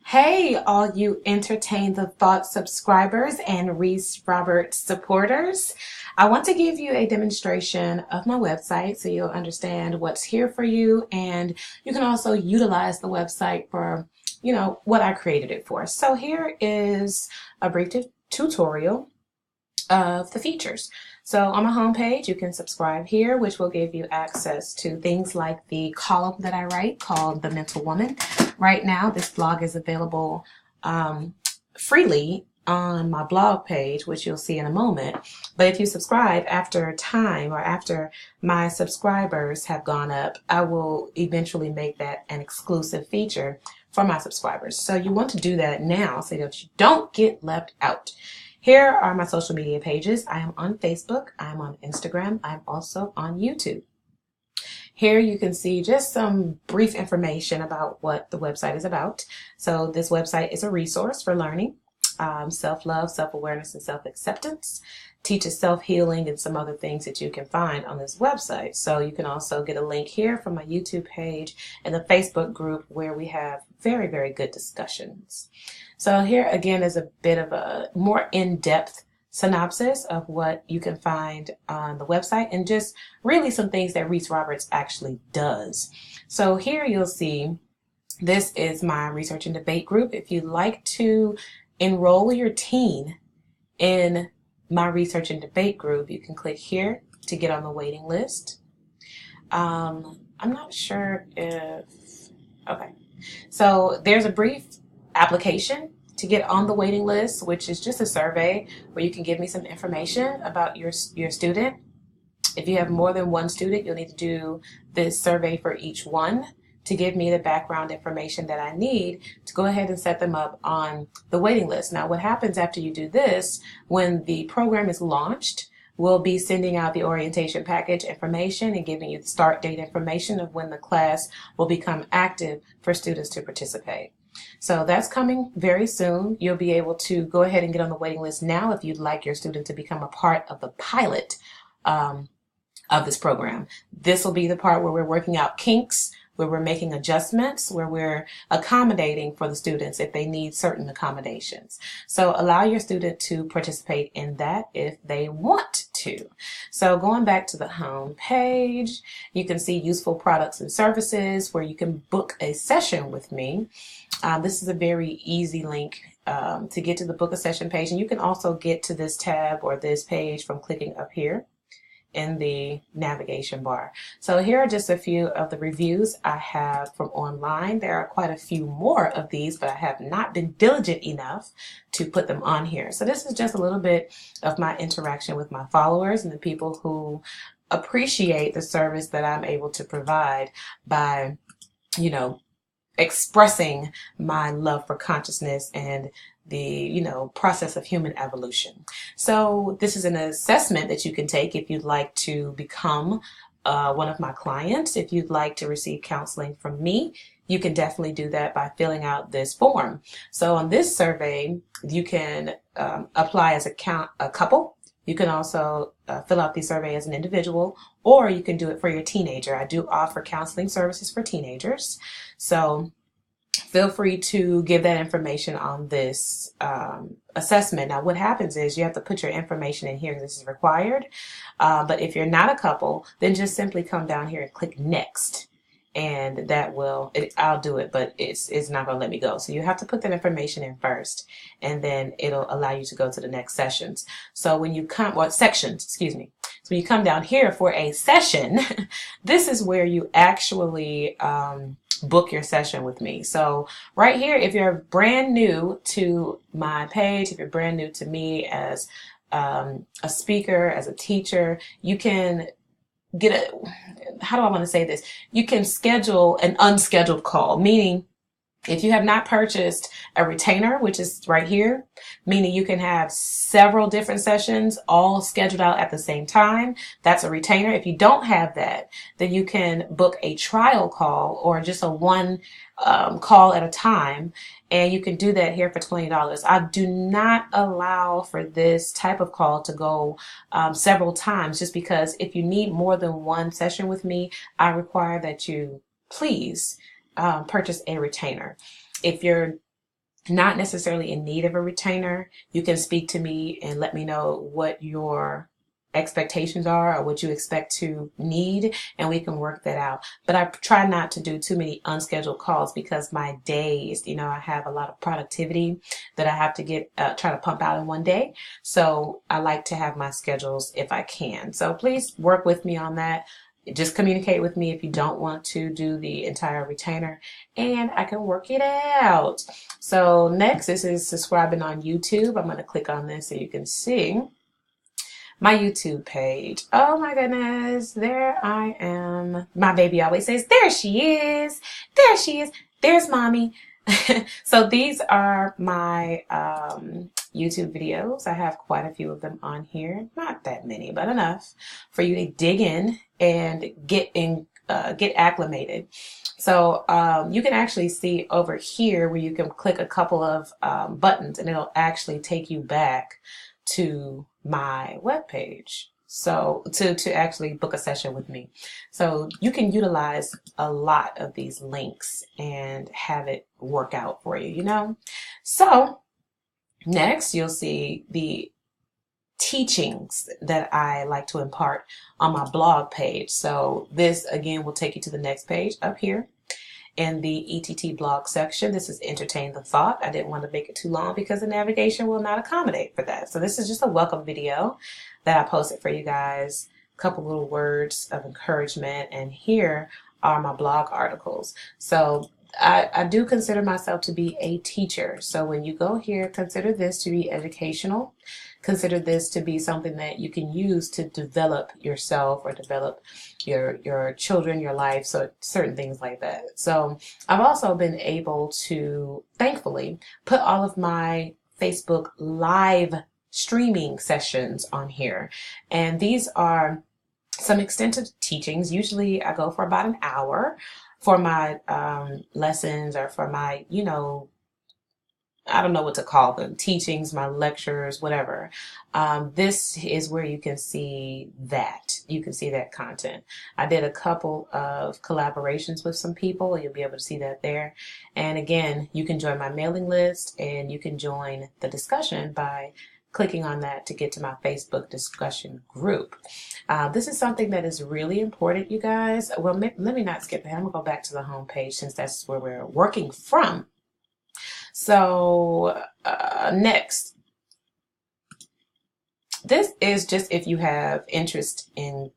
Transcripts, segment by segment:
Hey, all you Entertain the Thought subscribers and Reese Roberts supporters. I want to give you a demonstration of my website so you'll understand what's here for you, and you can also utilize the website for, what I created it for. So here is a brief tutorial of the features. So on my homepage, you can subscribe here, which will give you access to things like the column that I write called The Mental Woman. Right now, this blog is available freely on my blog page, which you'll see in a moment. But if you subscribe after time or after my subscribers have gone up, I will eventually make that an exclusive feature for my subscribers. So you want to do that now so that you don't get left out. Here are my social media pages. I am on Facebook, I'm on Instagram, I'm also on YouTube. Here you can see just some brief information about what the website is about. So this website is a resource for learning, self-love, self-awareness, and self-acceptance. Teaches self-healing and some other things that you can find on this website. So you can also get a link here from my YouTube page and the Facebook group where we have very, very good discussions. So here again is a bit of a more in-depth synopsis of what you can find on the website and just really some things that Reese Roberts actually does. So here you'll see this is my research and debate group. If you'd like to enroll your teen in my research and debate group, you can click here to get on the waiting list. I'm not sure if, okay. So there's a brief application to get on the waiting list, which is just a survey where you can give me some information about your student. If you have more than one student, you'll need to do this survey for each one to give me the background information that I need to go ahead and set them up on the waiting list. Now, what happens after you do this, when the program is launched, we'll be sending out the orientation package information and giving you the start date information of when the class will become active for students to participate. So that's coming very soon. You'll be able to go ahead and get on the waiting list now if you'd like your student to become a part of the pilot of this program. This will be the part where we're working out kinks, where we're making adjustments, where we're accommodating for the students if they need certain accommodations. So allow your student to participate in that if they want to. So going back to the home page, you can see useful products and services where you can book a session with me. This is a very easy link to get to the book a session page, and you can also get to this tab or this page from clicking up here in the navigation bar. So here are just a few of the reviews I have from online. There are quite a few more of these, but I have not been diligent enough to put them on here. So this is just a little bit of my interaction with my followers and the people who appreciate the service that I'm able to provide by, expressing my love for consciousness and the process of human evolution. So this is an assessment that you can take if you'd like to become one of my clients. If you'd like to receive counseling from me, you can definitely do that by filling out this form. So on this survey, you can apply as a couple. You can also fill out the survey as an individual, or you can do it for your teenager. I do offer counseling services for teenagers. So feel free to give that information on this assessment. Now, what happens is you have to put your information in here. This is required. But if you're not a couple, then just simply come down here and click next. And that will, I'll do it, but it's not going to let me go. So you have to put that information in first, and then it'll allow you to go to the next sessions. So when you come, sections, excuse me. So when you come down here for a session, this is where you actually book your session with me. So right here, if you're brand new to my page, if you're brand new to me as a speaker, as a teacher, you can how do I want to say this? You can schedule an unscheduled call, meaning if you have not purchased a retainer, which is right here, meaning you can have several different sessions all scheduled out at the same time. That's a retainer. If you don't have that, then you can book a trial call or just a one call at a time. And you can do that here for $20. I do not allow for this type of call to go several times, just because if you need more than one session with me, I require that you please purchase a retainer. If you're not necessarily in need of a retainer, you can speak to me and let me know what your expectations are or what you expect to need, and we can work that out. But I try not to do too many unscheduled calls because my days, I have a lot of productivity that I have to get try to pump out in one day. So I like to have my schedules if I can. So please work with me on that. Just communicate with me if you don't want to do the entire retainer, and I can work it out. So next, this is subscribing on YouTube. I'm going to click on this so you can see my YouTube page. Oh my goodness, there I am. My baby always says, there she is. There she is. There's mommy. So these are my YouTube videos. I have quite a few of them on here. Not that many, but enough for you to dig in and get acclimated. So you can actually see over here where you can click a couple of buttons, and it'll actually take you back to my webpage. So to actually book a session with me. So you can utilize a lot of these links and have it work out for you, So next, you'll see the teachings that I like to impart on my blog page. So this again will take you to the next page up here in the ETT blog section. This is Entertain the Thought. I didn't want to make it too long because the navigation will not accommodate for that. So this is just a welcome video that I posted for you guys. A couple little words of encouragement, and here are my blog articles. So I do consider myself to be a teacher. So when you go here, consider this to be educational. Consider this to be something that you can use to develop yourself or develop your children, your life, so certain things like that. So I've also been able to, thankfully, put all of my Facebook live streaming sessions on here. And these are some extensive teachings. Usually I go for about an hour for my lessons, or for my, I don't know what to call them, teachings, my lectures, whatever. This is where you can see that. You can see that content. I did a couple of collaborations with some people. You'll be able to see that there. And again, you can join my mailing list, and you can join the discussion by clicking on that to get to my Facebook discussion group. This is something that is really important, you guys. Well, let me not skip ahead. I'm going to go back to the home page since that's where we're working from. So next, this is just if you have interest in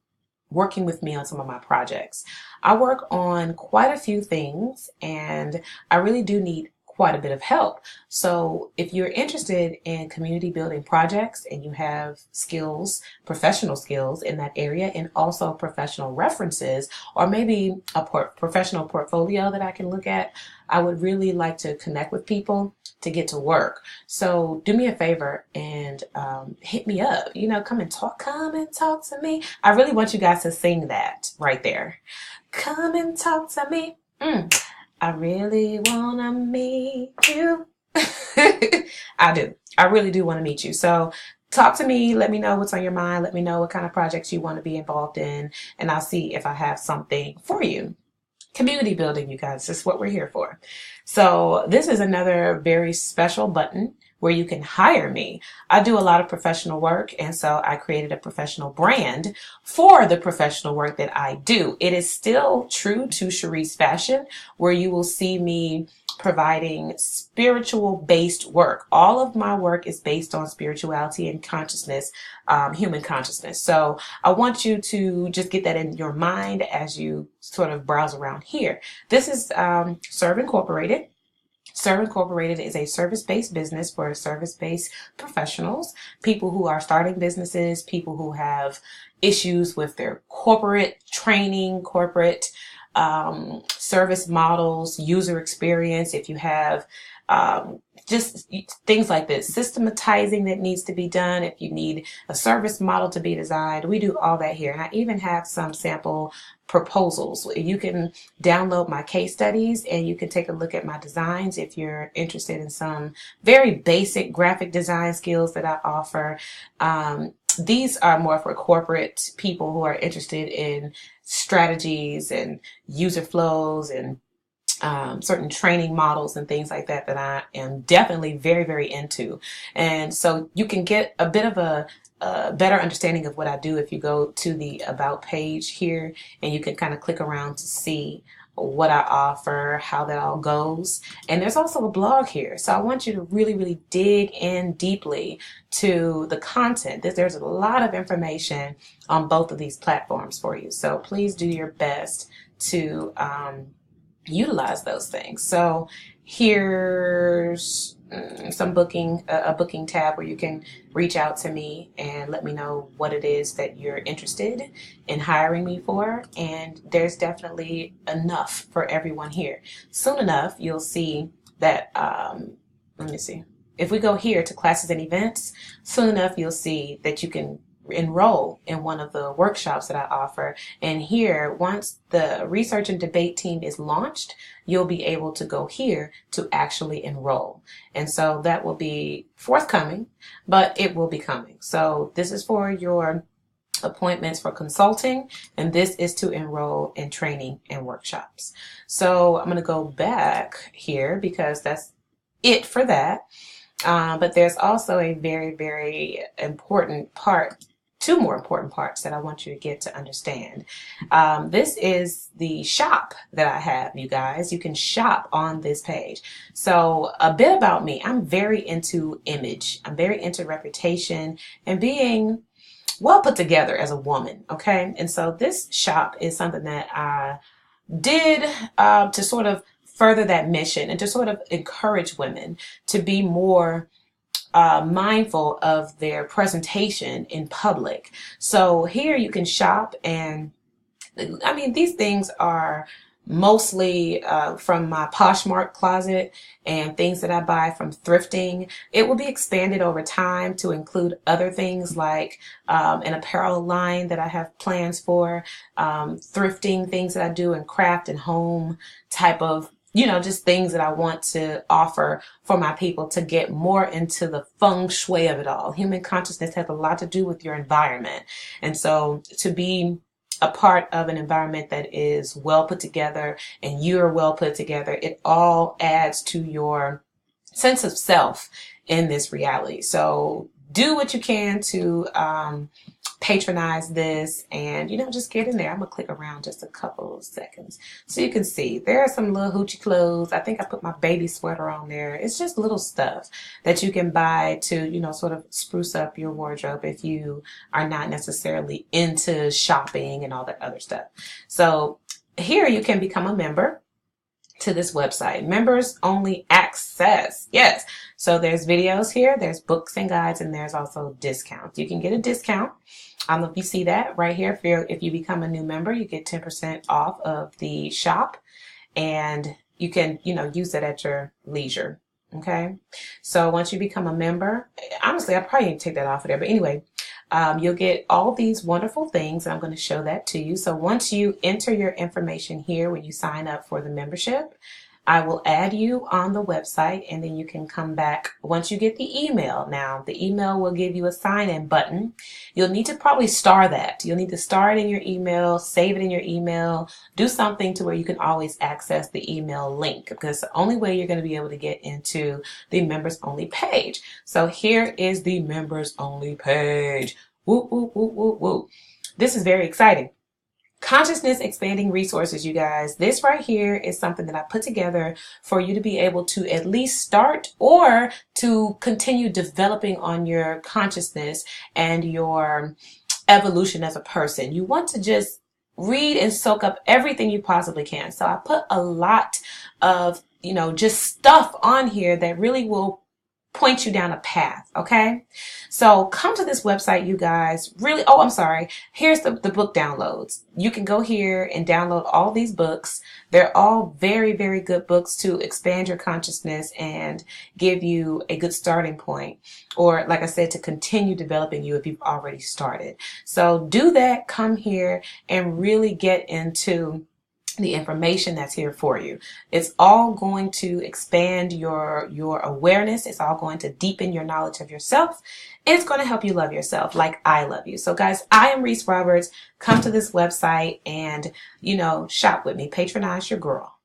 working with me on some of my projects. I work on quite a few things, and I really do need quite a bit of help. So if you're interested in community building projects and you have skills, professional skills in that area, and also professional references, or maybe a professional portfolio that I can look at, I would really like to connect with people to get to work. So do me a favor and hit me up. Come and talk to me. I really want you guys to sing that right there. Come and talk to me. I really want to meet you. I do. I really do want to meet you. So talk to me. Let me know what's on your mind. Let me know what kind of projects you want to be involved in, and I'll see if I have something for you. Community building, you guys, is what we're here for. So this is another very special button where you can hire me. I do a lot of professional work, and so I created a professional brand for the professional work that I do. It is still true to Reese fashion, where you will see me providing spiritual-based work. All of my work is based on spirituality and consciousness, human consciousness. So I want you to just get that in your mind as you sort of browse around here. This is Serv Incorporated. Serv Incorporated is a service-based business for service-based professionals, people who are starting businesses, people who have issues with their corporate training, corporate service models, user experience. If you have just things like this, systematizing that needs to be done, if you need a service model to be designed, we do all that here. And I even have some sample proposals. You can download my case studies and you can take a look at my designs if you're interested in some very basic graphic design skills that I offer. These are more for corporate people who are interested in strategies and user flows and certain training models and things like that that I am definitely very, very into. And so you can get a bit of a better understanding of what I do if you go to the About page here, and you can kind of click around to see what I offer, how that all goes. And there's also a blog here. So I want you to really, really dig in deeply to the content. There's a lot of information on both of these platforms for you. So please do your best to utilize those things. So here's some booking, a booking tab where you can reach out to me and let me know what it is that you're interested in hiring me for. And there's definitely enough for everyone here. Soon enough, you'll see that, let me see. If we go here to classes and events, soon enough, you'll see that you can enroll in one of the workshops that I offer. And here, once the research and debate team is launched, you'll be able to go here to actually enroll. And so that will be forthcoming, but it will be coming. So this is for your appointments for consulting, and this is to enroll in training and workshops. So I'm going to go back here because that's it for that. But there's also a very, very important part, two more important parts that I want you to get to understand. This is the shop that I have, you guys. You can shop on this page. So a bit about me. I'm very into image. I'm very into reputation and being well put together as a woman, okay? And so this shop is something that I did to sort of further that mission and to sort of encourage women to be more mindful of their presentation in public. So here you can shop, and I mean, these things are mostly from my Poshmark closet and things that I buy from thrifting. It will be expanded over time to include other things like an apparel line that I have plans for, thrifting, things that I do in craft and home type of, you know, just things that I want to offer for my people to get more into the feng shui of it all. Human consciousness has a lot to do with your environment. And so to be a part of an environment that is well put together and you're well put together, it all adds to your sense of self in this reality. So do what you can to patronize this, and, you know, just get in there. I'm gonna click around just a couple of seconds so you can see there are some little hoochie clothes. I think I put my baby sweater on there. It's just little stuff that you can buy to, you know, sort of spruce up your wardrobe if you are not necessarily into shopping and all that other stuff. So here you can become a member to this website. Members only access. Yes. So there's videos here, there's books and guides, and there's also discounts. You can get a discount. I don't know if you see that right here. If you become a new member, you get 10% off of the shop, and you can, you know, use it at your leisure. Okay. So once you become a member, honestly, I probably need to take that off of there. But anyway, you'll get all these wonderful things, and I'm going to show that to you. So once you enter your information here when you sign up for the membership, I will add you on the website, and then you can come back once you get the email. Now, the email will give you a sign-in button. You'll need to probably star that. You'll need to star it in your email, save it in your email, do something to where you can always access the email link, because it's the only way you're going to be able to get into the members only page. So here is the members only page. Woo, woo, woo, woo, woo. This is very exciting. Consciousness expanding resources, you guys. This right here is something that I put together for you to be able to at least start or to continue developing on your consciousness and your evolution as a person. You want to just read and soak up everything you possibly can. So I put a lot of, you know, just stuff on here that really will point you down a path. Okay. So come to this website, you guys. Really. Oh, I'm sorry. Here's the book downloads. You can go here and download all these books. They're all very, very good books to expand your consciousness and give you a good starting point. Or like I said, to continue developing you if you've already started. So do that. Come here and really get into the information that's here for you. It's all going to expand your awareness. It's all going to deepen your knowledge of yourself. And it's going to help you love yourself like I love you. So guys, I am Reese Roberts. Come to this website and, you know, shop with me. Patronize your girl.